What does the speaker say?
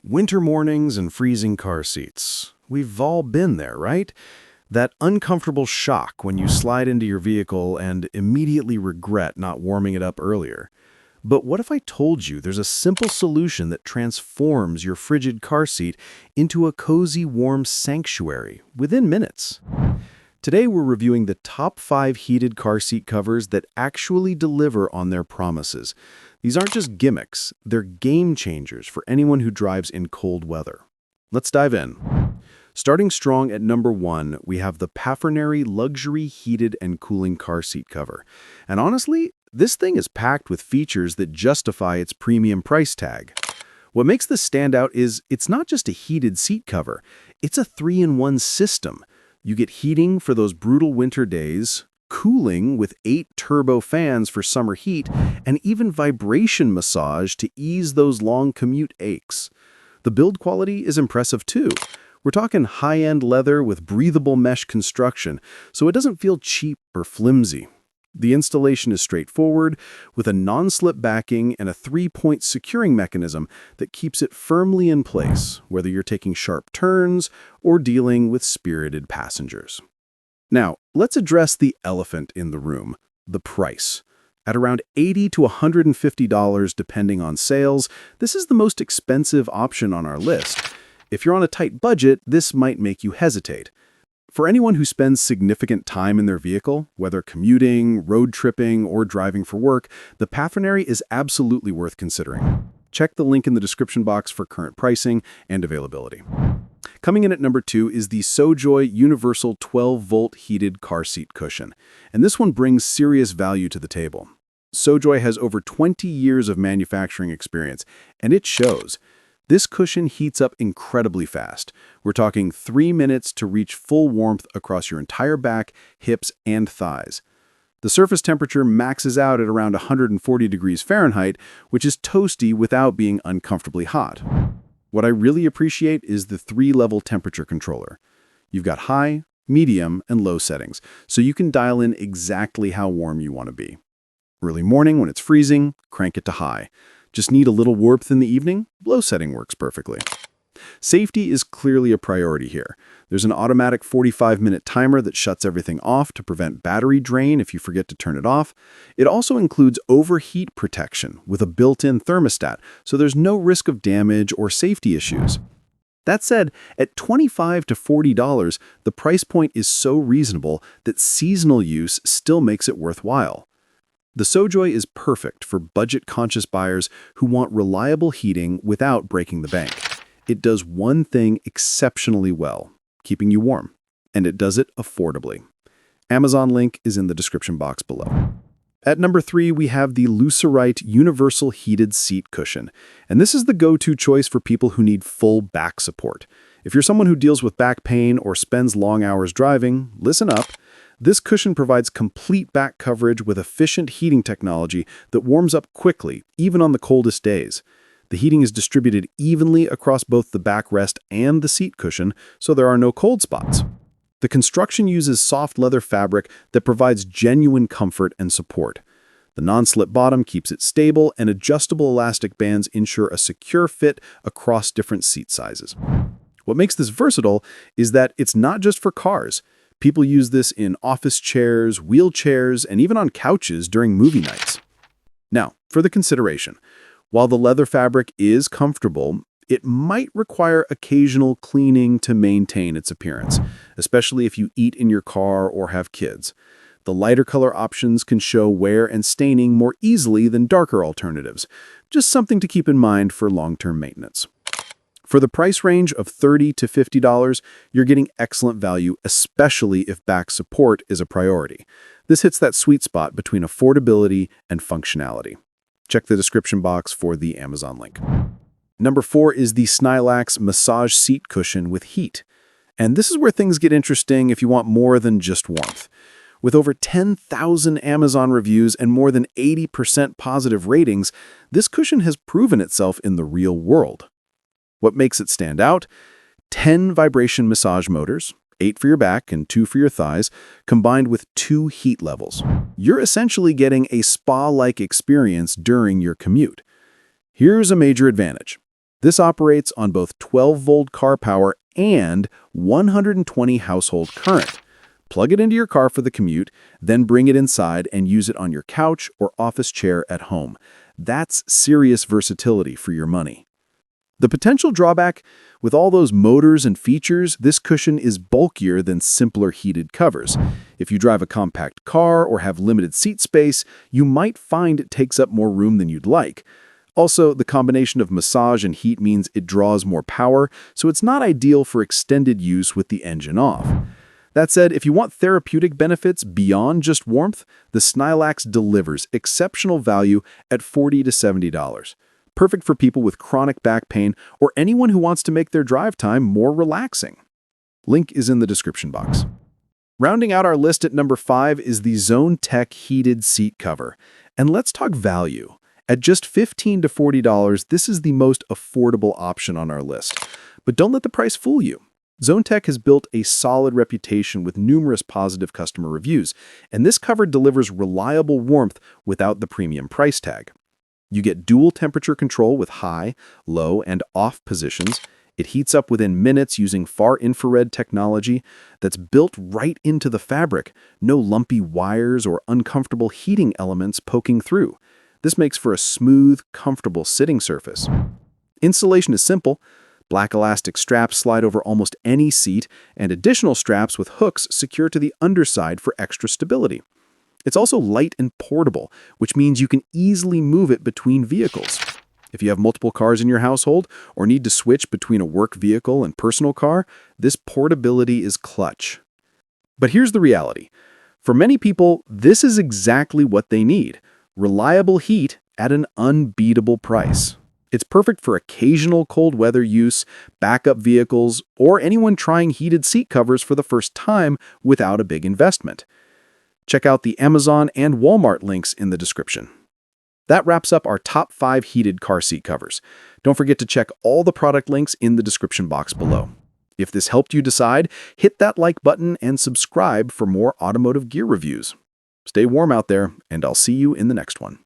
Winter mornings and freezing car seats. We've all been there, right? That uncomfortable shock when you slide into your vehicle and immediately regret not warming it up earlier. But what if I told you there's a simple solution that transforms your frigid car seat into a cozy, warm sanctuary within minutes? Today we're reviewing the top 5 heated car seat covers that actually deliver on their promises. These aren't just gimmicks, they're game changers for anyone who drives in cold weather. Let's dive in. Starting strong at number 1, we have the Paffenery Luxury Heated and Cooling Car Seat Cover. And honestly, this thing is packed with features that justify its premium price tag. What makes this stand out is it's not just a heated seat cover, it's a 3-in-1 system. You get heating for those brutal winter days, cooling with 8 turbo fans for summer heat, and even vibration massage to ease those long commute aches. The build quality is impressive too. We're talking high-end leather with breathable mesh construction, so it doesn't feel cheap or flimsy. The installation is straightforward, with a non-slip backing and a 3-point securing mechanism that keeps it firmly in place, whether you're taking sharp turns or dealing with spirited passengers. Now, let's address the elephant in the room, the price. At around $80 to $150 depending on sales, this is the most expensive option on our list. If you're on a tight budget, this might make you hesitate. For anyone who spends significant time in their vehicle, whether commuting, road tripping, or driving for work, the Paffenery is absolutely worth considering. Check the link in the description box for current pricing and availability. Coming in at number 2 is the Sojoy Universal 12-volt heated car seat cushion, and this one brings serious value to the table. Sojoy has over 20 years of manufacturing experience, and it shows. This cushion heats up incredibly fast. We're talking 3 minutes to reach full warmth across your entire back, hips, and thighs. The surface temperature maxes out at around 140 degrees Fahrenheit, which is toasty without being uncomfortably hot. What I really appreciate is the 3-level temperature controller. You've got high, medium, and low settings, so you can dial in exactly how warm you want to be. Early morning when it's freezing, crank it to high. Just need a little warmth in the evening? Low setting works perfectly. Safety is clearly a priority here. There's an automatic 45-minute timer that shuts everything off to prevent battery drain if you forget to turn it off. It also includes overheat protection with a built-in thermostat, so there's no risk of damage or safety issues. That said, at $25 to $40, the price point is so reasonable that seasonal use still makes it worthwhile. The Sojoy is perfect for budget-conscious buyers who want reliable heating without breaking the bank. It does one thing exceptionally well, keeping you warm, and it does it affordably. Amazon link is in the description box below. At number 3, we have the LUSRAIT Universal Heated Seat Cushion, and this is the go-to choice for people who need full back support. If you're someone who deals with back pain or spends long hours driving, listen up. This cushion provides complete back coverage with efficient heating technology that warms up quickly, even on the coldest days. The heating is distributed evenly across both the backrest and the seat cushion, so there are no cold spots. The construction uses soft leather fabric that provides genuine comfort and support. The non-slip bottom keeps it stable, and adjustable elastic bands ensure a secure fit across different seat sizes. What makes this versatile is that it's not just for cars. People use this in office chairs, wheelchairs, and even on couches during movie nights. Now, for the consideration. While the leather fabric is comfortable, it might require occasional cleaning to maintain its appearance, especially if you eat in your car or have kids. The lighter color options can show wear and staining more easily than darker alternatives, just something to keep in mind for long-term maintenance. For the price range of $30 to $50, you're getting excellent value, especially if back support is a priority. This hits that sweet spot between affordability and functionality. Check the description box for the Amazon link. Number 4 is the Snailax Massage Seat Cushion with Heat. And this is where things get interesting if you want more than just warmth. With over 10,000 Amazon reviews and more than 80% positive ratings, this cushion has proven itself in the real world. What makes it stand out? 10 vibration massage motors, 8 for your back and 2 for your thighs, combined with 2 heat levels. You're essentially getting a spa-like experience during your commute. Here's a major advantage. This operates on both 12-volt car power and 120 household current. Plug it into your car for the commute, then bring it inside and use it on your couch or office chair at home. That's serious versatility for your money. The potential drawback, with all those motors and features, this cushion is bulkier than simpler heated covers. If you drive a compact car or have limited seat space, you might find it takes up more room than you'd like. Also, the combination of massage and heat means it draws more power, so it's not ideal for extended use with the engine off. That said, if you want therapeutic benefits beyond just warmth, the Snailax delivers exceptional value at $40 to $70. Perfect for people with chronic back pain or anyone who wants to make their drive time more relaxing. Link is in the description box. Rounding out our list at number 5 is the Zone Tech heated seat cover. And let's talk value. At just $15 to $40, this is the most affordable option on our list. But don't let the price fool you. Zone Tech has built a solid reputation with numerous positive customer reviews, and this cover delivers reliable warmth without the premium price tag. You get dual temperature control with high, low, and off positions. It heats up within minutes using far infrared technology that's built right into the fabric. No lumpy wires or uncomfortable heating elements poking through. This makes for a smooth, comfortable sitting surface. Installation is simple. Black elastic straps slide over almost any seat, and additional straps with hooks secure to the underside for extra stability. It's also light and portable, which means you can easily move it between vehicles. If you have multiple cars in your household or need to switch between a work vehicle and personal car, this portability is clutch. But here's the reality. For many people, this is exactly what they need: reliable heat at an unbeatable price. It's perfect for occasional cold weather use, backup vehicles, or anyone trying heated seat covers for the first time without a big investment. Check out the Amazon and Walmart links in the description. That wraps up our top 5 heated car seat covers. Don't forget to check all the product links in the description box below. If this helped you decide, hit that like button and subscribe for more automotive gear reviews. Stay warm out there, and I'll see you in the next one.